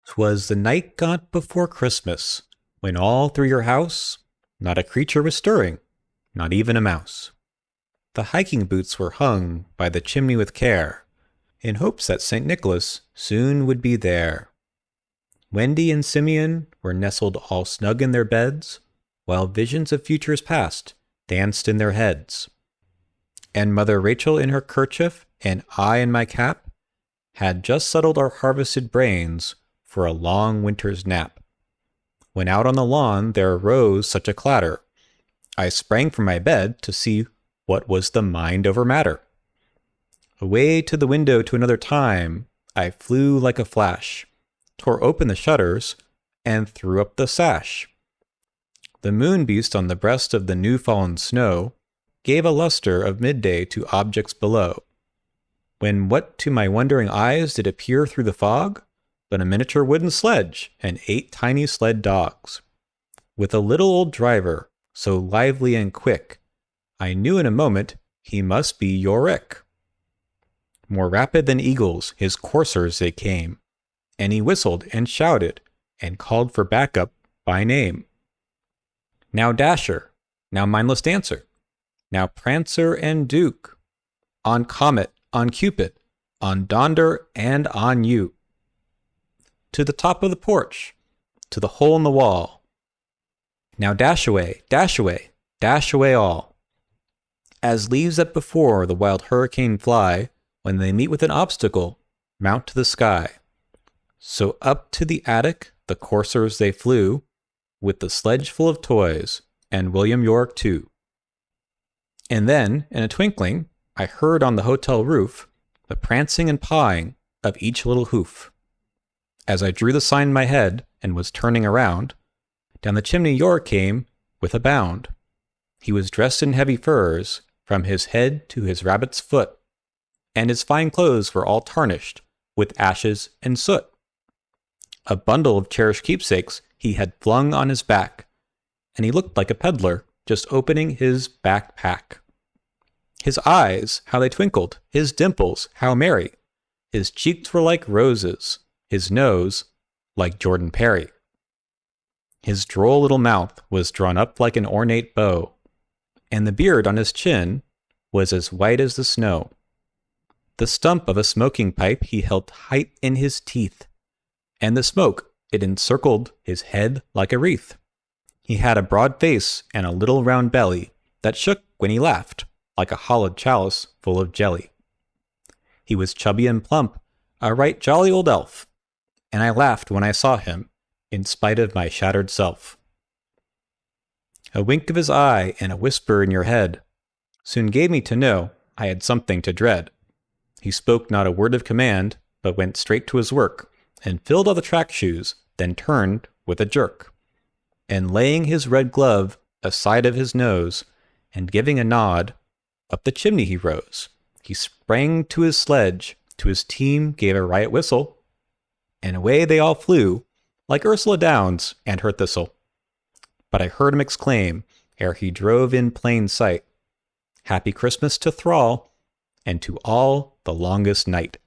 'Twas the Nightgaunt before Christmas, when all through your house not a creature was stirring, not even a mouse. The hiking boots were hung by the chimney with care, in hopes that St. Nicholas soon would be there. Wendy and Simeon were nestled all snug in their beds, while visions of futures past danced in their heads. And Mother Rachel in her kerchief, and I in my cap, had just settled our harvested brains for a long winter's nap. When out on the lawn there arose such a clatter, I sprang from my bed to see what was the mind over matter. Away to the window to another time, I flew like a flash, tore open the shutters, and threw up the sash. The moon beast on the breast of the new-fallen snow gave a luster of midday to objects below, when what to my wondering eyes did appear through the fog but a miniature wooden sledge and 8 tiny sled dogs, with a little old driver, so lively and quick, I knew in a moment he must be Yorick. More rapid than eagles, his coursers they came, and he whistled and shouted and called for backup by name. Now Dasher, now Mindless Dancer, now Prancer and Duke, on Comet, on Cupid, on Donder, and on you. To the top of the porch, to the hole in the wall. Now dash away, dash away, dash away all. As leaves that before the wild hurricane fly, when they meet with an obstacle, mount to the sky. So up to the attic the coursers they flew, with the sledge full of toys, and William York too. And then, in a twinkling, I heard on the hotel roof the prancing and pawing of each little hoof. As I drew the sign in my head and was turning around, down the chimney York came with a bound. He was dressed in heavy furs from his head to his rabbit's foot, and his fine clothes were all tarnished with ashes and soot. A bundle of cherished keepsakes he had flung on his back, and he looked like a peddler just opening his backpack. His eyes, how they twinkled, his dimples, how merry. His cheeks were like roses, his nose like Jordan Perry. His droll little mouth was drawn up like an ornate bow, and the beard on his chin was as white as the snow. The stump of a smoking pipe he held tight in his teeth, and the smoke, it encircled his head like a wreath. He had a broad face and a little round belly that shook when he laughed, like a hollowed chalice full of jelly. He was chubby and plump, a right jolly old elf, and I laughed when I saw him, in spite of my shattered self. A wink of his eye and a whisper in your head soon gave me to know I had something to dread. He spoke not a word of command, but went straight to his work, and filled all the track shoes, then turned with a jerk. And laying his red glove aside of his nose, and giving a nod, up the chimney he rose. He sprang to his sledge, to his team gave a riot whistle, and away they all flew, like Ursula Downs and her thistle. But I heard him exclaim, ere he drove in plain sight, Happy Christmas to thrall, and to all the longest night.